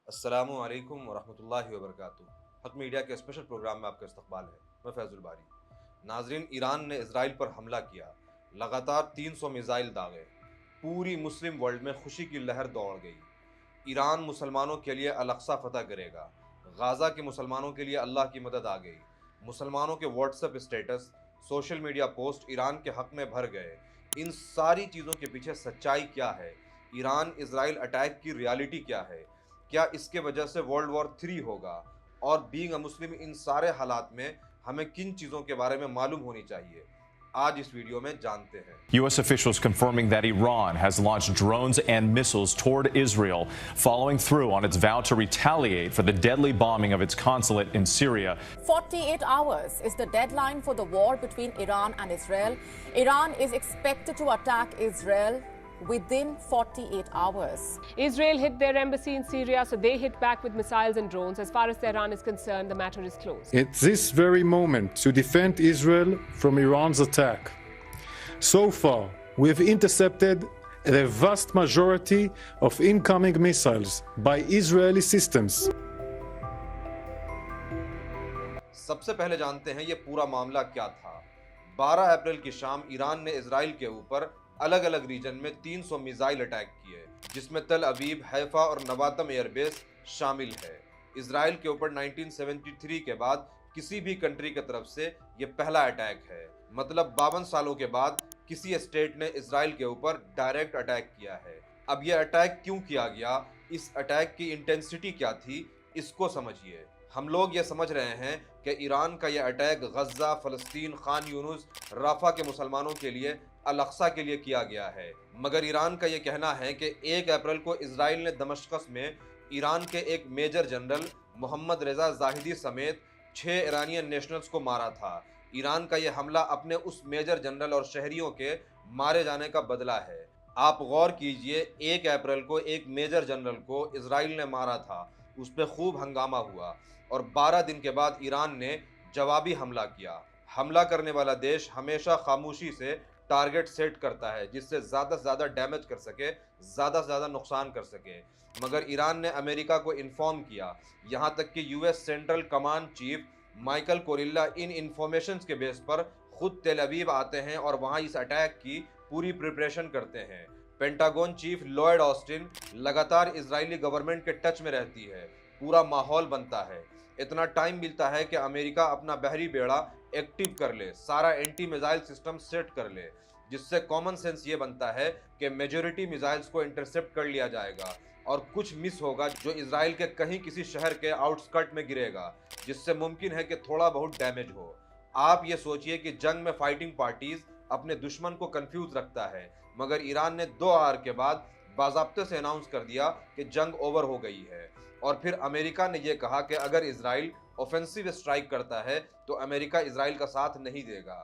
अस्सलामु अलैकुम वरहमतुल्लाहि वबरकातुहू। हक मीडिया के स्पेशल प्रोग्राम में आपका इस्तकबाल है। मैं फैजुल बारी। नाजरीन, ईरान ने इसराइल पर हमला किया, लगातार 300 मिसाइल दागे, पूरी मुस्लिम वर्ल्ड में खुशी की लहर दौड़ गई। ईरान मुसलमानों के लिए अल-अक़सा फतह करेगा, गाज़ा के मुसलमानों के लिए अल्लाह की मदद आ गई। मुसलमानों के WhatsApp status, social media post Iran के हक में भर गए। इन सारी चीज़ों के पीछे सच्चाई क्या है? ईरान इसराइल अटैक की रियलिटी क्या है? क्या इसके वजह से वर्ल्ड वॉर 3 होगा? और बीइंग अ मुस्लिम इन सारे हालात में हमें किन चीज़ों के बारे में मालूम होनी चाहिए? आज इस वीडियो में जानते हैं। U.S. officials confirming that Iran has launched drones and missiles toward Israel, following through on its vow to retaliate for the deadly bombing of its consulate in Syria. 48 hours is the deadline for the war between Iran and Israel. Iran is expected to attack Israel within 48 hours. Israel hit their embassy in Syria, so they hit back with missiles and drones. As far as Tehran is concerned, the matter is closed. At this very moment, to defend Israel from Iran's attack. So far, we have intercepted the vast majority of incoming missiles by Israeli systems. सबसे पहले जानते हैं ये पूरा मामला क्या था। 12 अप्रैल की शाम ईरान ने इसराइल के ऊपर अलग अलग रीजन में 300 मिसाइल अटैक किए, जिसमें तल अवीव, हैफा और नवातम एयरबेस शामिल है। इसराइल के ऊपर 1973 के बाद किसी भी कंट्री की तरफ से ये पहला अटैक है। मतलब 52 सालों के बाद किसी स्टेट ने इसराइल के ऊपर डायरेक्ट अटैक किया है। अब ये अटैक क्यों किया गया, इस अटैक की इंटेंसिटी क्या थी, इसको समझिए। हम लोग ये समझ रहे हैं कि ईरान का यह अटैक गज़ा, फ़लस्तीन, खान यूनुस, राफा के मुसलमानों के लिए, अल-अक़सा के लिए किया गया है। मगर ईरान का यह कहना है कि 1 अप्रैल को इसराइल ने दमिश्क में ईरान के एक मेजर जनरल मोहम्मद रेज़ा ज़ाहिदी समेत 6 ईरानियन नेशनल्स को मारा था। ईरान का यह हमला अपने उस मेजर जनरल और शहरियों के मारे जाने का बदला है। आप गौर कीजिए, 1 अप्रैल को एक मेजर जनरल को इसराइल ने मारा था, उस पर खूब हंगामा हुआ और 12 दिन के बाद ईरान ने जवाबी हमला किया। हमला करने वाला देश हमेशा खामोशी से टारगेट सेट करता है, जिससे ज़्यादा से ज़्यादा डैमेज कर सके, ज़्यादा से ज़्यादा नुकसान कर सके। मगर ईरान ने अमेरिका को इन्फॉर्म किया, यहाँ तक कि US central command chief Michael Kurilla इन इंफॉर्मेशंस के बेस पर खुद तेल अवीव आते हैं और वहाँ इस अटैक की पूरी प्रिपरेशन करते हैं। पेंटागन चीफ लॉयड ऑस्टिन लगातार इजरायली गवर्नमेंट के टच में रहती है, पूरा माहौल बनता है। इतना टाइम मिलता है कि अमेरिका अपना बहरी बेड़ा एक्टिव कर ले, सारा एंटी मिसाइल सिस्टम सेट कर ले, जिससे कॉमन सेंस ये बनता है कि मेजॉरिटी मिसाइल्स को इंटरसेप्ट कर लिया जाएगा और कुछ मिस होगा जो इसराइल के कहीं किसी शहर के आउटस्कर्ट में गिरेगा, जिससे मुमकिन है कि थोड़ा बहुत डैमेज हो। आप ये सोचिए कि जंग में फाइटिंग पार्टीज अपने दुश्मन को कंफ्यूज रखता है, मगर ईरान ने 2 आवर के बाद बाज़ाब्ते से अनाउंस कर दिया कि जंग ओवर हो गई है। और फिर अमेरिका ने यह कहा कि अगर इसराइल ऑफेंसिव स्ट्राइक करता है तो अमेरिका इसराइल का साथ नहीं देगा।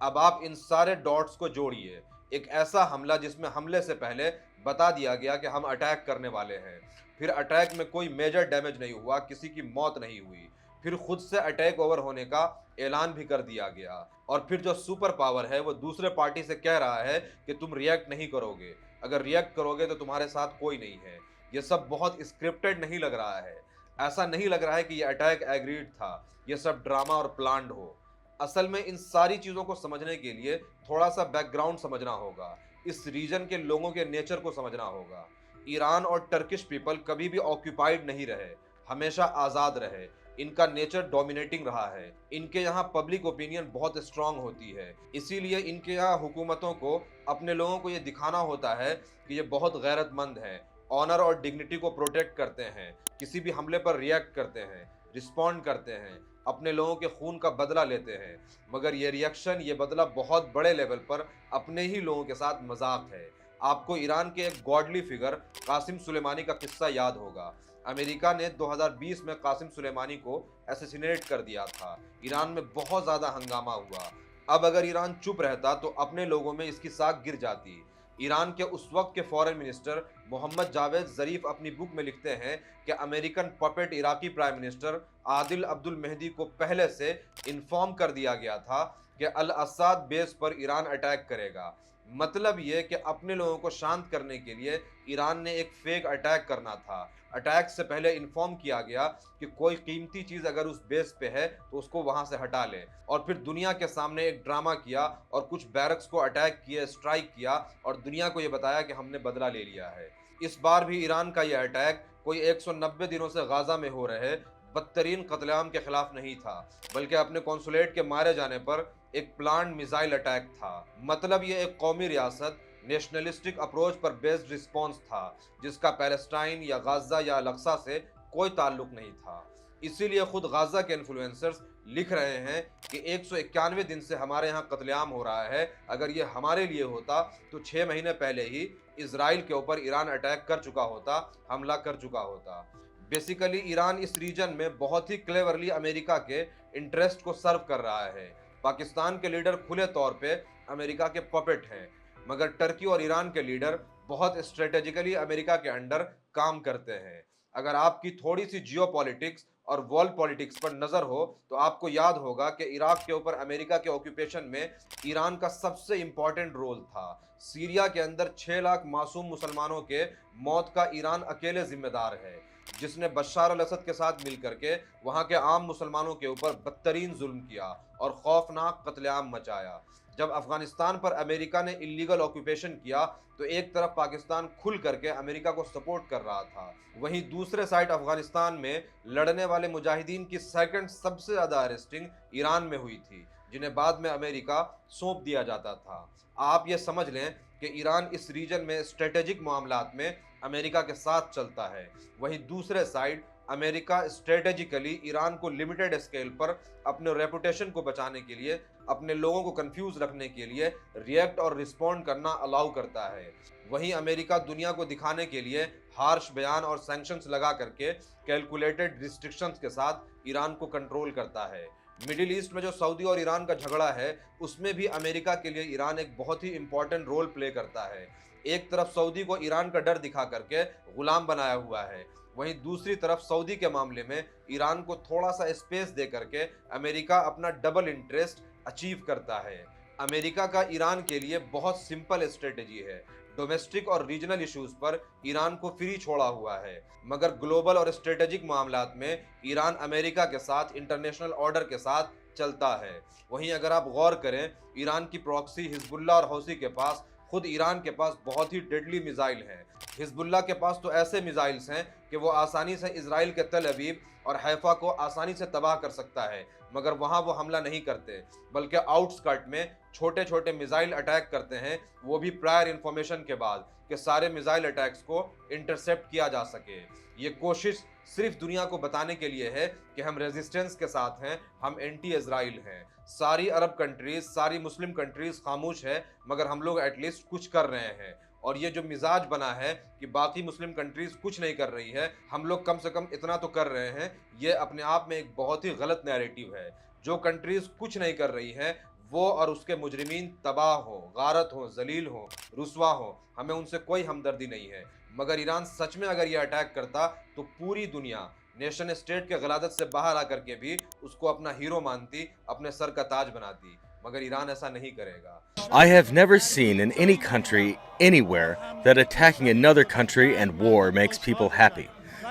अब आप इन सारे डॉट्स को जोड़िए, एक ऐसा हमला जिसमें हमले से पहले बता दिया गया कि हम अटैक करने वाले हैं, फिर अटैक में कोई मेजर डैमेज नहीं हुआ, किसी की मौत नहीं हुई, फिर खुद से अटैक ओवर होने का ऐलान भी कर दिया गया, और फिर जो सुपर पावर है वो दूसरे पार्टी से कह रहा है कि तुम रिएक्ट नहीं करोगे, अगर रिएक्ट करोगे तो तुम्हारे साथ कोई नहीं है। ये सब बहुत स्क्रिप्टेड नहीं लग रहा है, ऐसा नहीं लग रहा है कि ये अटैक एग्रीड था, ये सब ड्रामा और प्लान्ड हो। असल में इन सारी चीज़ों को समझने के लिए थोड़ा सा बैकग्राउंड समझना होगा, इस रीजन के लोगों के नेचर को समझना होगा। ईरान और टर्किश पीपल कभी भी ऑक्यूपाइड नहीं रहे, हमेशा आज़ाद रहे, इनका नेचर डोमिनेटिंग रहा है। इनके यहाँ पब्लिक ओपिनियन बहुत स्ट्रांग होती है, इसीलिए इनके यहाँ हुकूमतों को अपने लोगों को ये दिखाना होता है कि ये बहुत गैरतमंद हैं, ऑनर और डिग्निटी को प्रोटेक्ट करते हैं, किसी भी हमले पर रिएक्ट करते हैं, रिस्पॉन्ड करते हैं, अपने लोगों के खून का बदला लेते हैं। मगर ये रिएक्शन, ये बदला बहुत बड़े लेवल पर अपने ही लोगों के साथ मजाक है। आपको ईरान के एक गॉडली फिगर कासिम सुलेमानी का किस्सा याद होगा। अमेरिका ने 2020 में कासिम सुलेमानी को असैसिनेट कर दिया था। ईरान में बहुत ज़्यादा हंगामा हुआ। अब अगर ईरान चुप रहता तो अपने लोगों में इसकी साख गिर जाती। ईरान के उस वक्त के foreign minister Mohammad Javad Zarif अपनी बुक में लिखते हैं कि American puppet Iraqi prime minister Adil Abdul Mahdi को पहले से इन्फॉर्म कर दिया गया था कि अल असाद बेस पर ईरान अटैक करेगा। मतलब ये कि अपने लोगों को शांत करने के लिए ईरान ने एक फेक अटैक करना था। अटैक से पहले इन्फॉर्म किया गया कि कोई कीमती चीज अगर उस बेस पे है तो उसको वहां से हटा ले, और फिर दुनिया के सामने एक ड्रामा किया और कुछ बैरक्स को अटैक किया, स्ट्राइक किया, और दुनिया को ये बताया कि हमने बदला ले लिया है। इस बार भी ईरान का यह अटैक कोई 190 दिनों से गाजा में हो रहे बदतरीन कत्लेआम के खिलाफ नहीं था, बल्कि अपने कॉन्सुलेट के मारे जाने पर एक प्लान्ड मिसाइल अटैक था। मतलब ये एक कौमी रियासत नेशनलिस्टिक अप्रोच पर बेस्ड रिस्पॉन्स था, जिसका पैलेस्टाइन या गाजा या अल-अक्सा से कोई ताल्लुक नहीं था। इसीलिए खुद गाजा के इन्फ्लुएंसर्स लिख रहे हैं कि 191 दिन से हमारे यहाँ कत्लेआम हो रहा है। अगर ये हमारे लिए होता तो 6 महीने पहले ही इजराइल के ऊपर ईरान अटैक कर चुका होता, हमला कर चुका होता। बेसिकली ईरान इस रीजन में बहुत ही क्लेवरली अमेरिका के इंटरेस्ट को सर्व कर रहा है। पाकिस्तान के लीडर खुले तौर पे अमेरिका के पपेट हैं, मगर टर्की और ईरान के लीडर बहुत स्ट्रेटेजिकली अमेरिका के अंडर काम करते हैं। अगर आपकी थोड़ी सी जियोपॉलिटिक्स और वर्ल्ड पॉलिटिक्स पर नजर हो तो आपको याद होगा कि इराक के ऊपर अमेरिका के ऑक्यूपेशन में ईरान का सबसे इंपॉर्टेंट रोल था। सीरिया के अंदर 6 लाख मासूम मुसलमानों के मौत का ईरान अकेले जिम्मेदार है, जिसने बशर अल-असद के साथ मिलकर के वहां के आम मुसलमानों के ऊपर बदतरीन जुल्म किया और खौफनाक कत्लेआम मचाया। जब अफगानिस्तान पर अमेरिका ने इलीगल ऑक्यूपेशन किया तो एक तरफ पाकिस्तान खुल करके अमेरिका को सपोर्ट कर रहा था, वहीं दूसरे साइड अफगानिस्तान में लड़ने वाले मुजाहिदीन की सेकंड सबसे ज्यादा अरेस्टिंग ईरान में हुई थी, जिन्हें बाद में अमेरिका सौंप दिया जाता था। आप ये समझ लें कि ईरान इस रीजन में स्ट्रेटेजिक मामलात में अमेरिका के साथ चलता है। वहीं दूसरे साइड अमेरिका स्ट्रेटेजिकली ईरान को लिमिटेड स्केल पर अपने रेपुटेशन को बचाने के लिए, अपने लोगों को कंफ्यूज रखने के लिए रिएक्ट और रिस्पॉन्ड करना अलाउ करता है। वहीं अमेरिका दुनिया को दिखाने के लिए हार्श बयान और सैंक्शंस लगा करके कैलकुलेटेड रिस्ट्रिक्शंस के साथ ईरान को कंट्रोल करता है। मिडिल ईस्ट में जो सऊदी और ईरान का झगड़ा है उसमें भी अमेरिका के लिए ईरान एक बहुत ही इंपॉर्टेंट रोल प्ले करता है। एक तरफ सऊदी को ईरान का डर दिखा करके गुलाम बनाया हुआ है, वहीं दूसरी तरफ सऊदी के मामले में ईरान को थोड़ा सा स्पेस दे करके अमेरिका अपना डबल इंटरेस्ट अचीव करता है। अमेरिका का ईरान के लिए बहुत सिंपल स्ट्रेटेजी है। डोमेस्टिक और रीजनल इश्यूज पर ईरान को फ्री छोड़ा हुआ है, मगर ग्लोबल और स्ट्रेटेजिक मामलात में ईरान अमेरिका के साथ इंटरनेशनल ऑर्डर के साथ चलता है। वहीं अगर आप गौर करें, ईरान की प्रॉक्सी हिजबुल्लाह और हौसी के पास, खुद ईरान के पास बहुत ही डेडली मिसाइल हैं। हिजबुल्लाह के पास तो ऐसे मिसाइल्स हैं कि वो आसानी से इजराइल के तल अवीव और हैफा को आसानी से तबाह कर सकता है, मगर वहां वो हमला नहीं करते, बल्कि आउटस्कर्ट में छोटे छोटे मिसाइल अटैक करते हैं, वो भी प्रायर इंफॉर्मेशन के बाद कि सारे मिसाइल अटैक्स को इंटरसेप्ट किया जा सके। ये कोशिश सिर्फ दुनिया को बताने के लिए है कि हम रेजिस्टेंस के साथ हैं, हम एंटी इजराइल हैं। सारी अरब कंट्रीज, सारी मुस्लिम कंट्रीज खामोश है, मगर हम लोग एटलीस्ट कुछ कर रहे हैं। और ये जो मिजाज बना है कि बाकी मुस्लिम कंट्रीज कुछ नहीं कर रही है, हम लोग कम से कम इतना तो कर रहे हैं, ये अपने आप में एक बहुत ही गलत नैरेटिव है। जो कंट्रीज कुछ नहीं कर रही है वो और उसके मुजरिमीन तबाह हो, गारत हो, जलील हो, रुसवा हो, हमें उनसे कोई हमदर्दी नहीं है। मगर ईरान सच में अगर ये अटैक करता तो पूरी दुनिया नेशन स्टेट के गलादत से बाहर आकर के भी उसको अपना हीरो मानती, अपने सर का ताज बनाती, मगर ईरान ऐसा नहीं करेगा। I have never seen in any country, anywhere, that attacking another country and war makes people happy.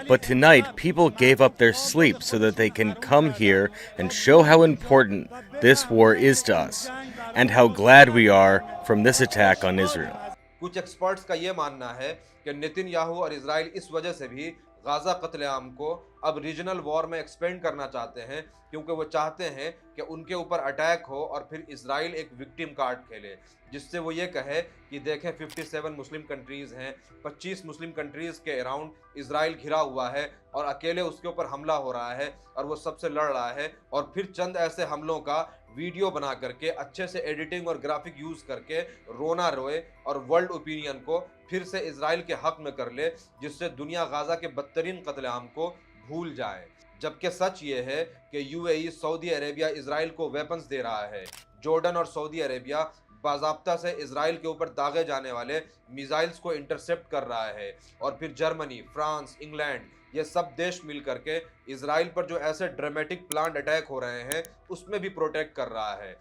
But tonight, people gave up their sleep so that they can come here and show how important this war is to us, and how glad we are from this attack on Israel. कुछ experts का ये मानना है कि Netanyahu और Israel इस वजह से भी गाजा कत्लेआम को अब रीजनल वॉर में एक्सपेंड करना चाहते हैं, क्योंकि वो चाहते हैं कि उनके ऊपर अटैक हो और फिर इजराइल एक विक्टिम कार्ड खेले, जिससे वो ये कहे कि देखें 57 मुस्लिम कंट्रीज़ हैं, 25 मुस्लिम कंट्रीज़ के अराउंड इजराइल घिरा हुआ है और अकेले उसके ऊपर हमला हो रहा है और वो सबसे लड़ रहा है, और फिर चंद ऐसे हमलों का वीडियो बना करके अच्छे से एडिटिंग और ग्राफिक यूज़ करके रोना रोए और वर्ल्ड ओपिनियन को फिर से इजराइल के हक में कर ले, जिससे दुनिया गाजा के बदतरीन कत्लेआम को भूल जाए। जबकि सच ये है कि यूएई, सऊदी अरेबिया इजराइल को वेपन्स दे रहा है। जॉर्डन और सऊदी अरेबिया बाज़ाब्ता से इजराइल के ऊपर दागे जाने वाले मिसाइल्स को इंटरसेप्ट कर रहा है, और फिर जर्मनी, फ्रांस, इंग्लैंड ये सब देश मिल करके इजराइल पर जो ऐसे ड्रामेटिक प्लान्ड अटैक हो रहे हैं उसमें भी प्रोटेक्ट कर रहा है।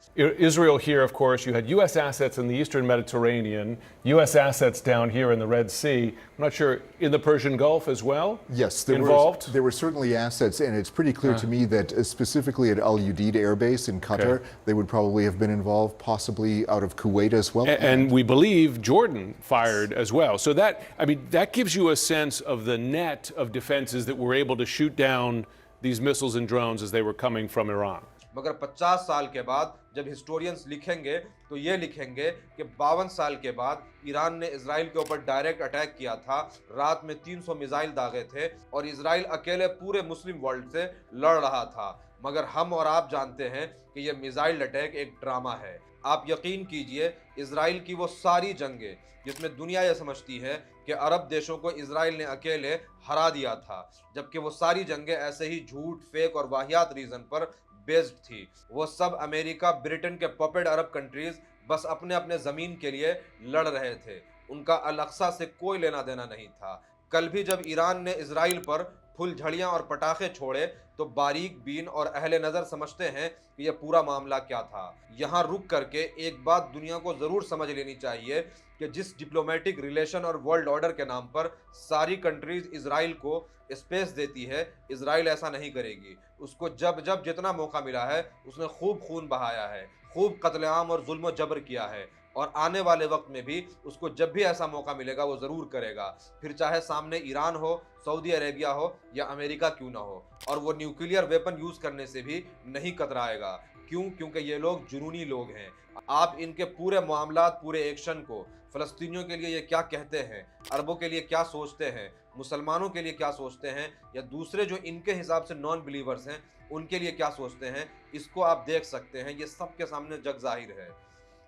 Israel here, of course, you had U.S. assets in the eastern Mediterranean, U.S. assets down here in the Red Sea. I'm not sure, in the Persian Gulf as well? Yes, involved? There were certainly assets, and it's pretty clear to me that specifically at Al Udeid Air Base in Qatar, they would probably have been involved, possibly out of Kuwait as well. And we believe Jordan fired as well. So that, I mean, that gives you a sense of the net of defenses that were able to shoot down these missiles and drones as they were coming from Iran. मगर 50 साल के बाद जब historians लिखेंगे तो ये लिखेंगे कि 52 साल के बाद ईरान ने इजराइल के ऊपर डायरेक्ट अटैक किया था, रात में 300 मिसाइल दागे थे और इजराइल अकेले पूरे मुस्लिम वर्ल्ड से लड़ रहा था। मगर हम और आप जानते हैं कि ये मिसाइल अटैक एक ड्रामा है। आप यकीन कीजिए, इजराइल की वो सारी जंगें जिसमें दुनिया ये समझती है कि अरब देशों को इजराइल ने अकेले हरा दिया था, जबकि वो सारी जंगें ऐसे ही झूठ, फेक और वाहियात रीजन पर बेस्ड थी। वो सब अमेरिका, ब्रिटेन के पपेट अरब कंट्रीज बस अपने अपने जमीन के लिए लड़ रहे थे। उनका अल-अक्सा से कोई लेना देना नहीं था। कल भी जब ईरान ने इजराइल पर फुलझड़ियां और पटाखे छोड़े तो बारीक बीन और अहले नज़र समझते हैं कि यह पूरा मामला क्या था। यहाँ रुक करके एक बात दुनिया को ज़रूर समझ लेनी चाहिए कि जिस डिप्लोमेटिक रिलेशन और वर्ल्ड ऑर्डर के नाम पर सारी कंट्रीज इजराइल को स्पेस देती है, इजराइल ऐसा नहीं करेगी। उसको जब जब जितना मौका मिला है उसने खूब खून बहाया है, खूब कत्लेआम और जुल्म जबर किया है और आने वाले वक्त में भी उसको जब भी ऐसा मौका मिलेगा वो ज़रूर करेगा, फिर चाहे सामने ईरान हो, सऊदी अरेबिया हो या अमेरिका क्यों ना हो। और वो न्यूक्लियर वेपन यूज़ करने से भी नहीं कतराएगा। क्यों? क्योंकि ये लोग जुनूनी लोग हैं। आप इनके पूरे मामलात, पूरे एक्शन को फ़लस्तीनियों के लिए ये क्या कहते हैं, अरबों के लिए क्या सोचते हैं, मुसलमानों के लिए क्या सोचते हैं या दूसरे जो इनके हिसाब से नॉन बिलीवर्स हैं उनके लिए क्या सोचते हैं, इसको आप देख सकते हैं। ये सबके सामने जग जाहिर है।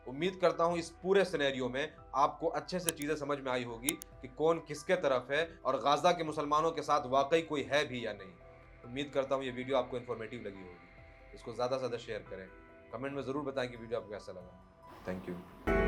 उम्मीद करता हूँ इस पूरे सिनेरियो में आपको अच्छे से चीज़ें समझ में आई होगी कि कौन किसके तरफ है और गाज़ा के मुसलमानों के साथ वाकई कोई है भी या नहीं। उम्मीद करता हूँ ये वीडियो आपको इन्फॉर्मेटिव लगी होगी। इसको ज़्यादा से ज़्यादा शेयर करें, कमेंट में ज़रूर बताएं कि वीडियो आपको कैसा लगा। Thank you.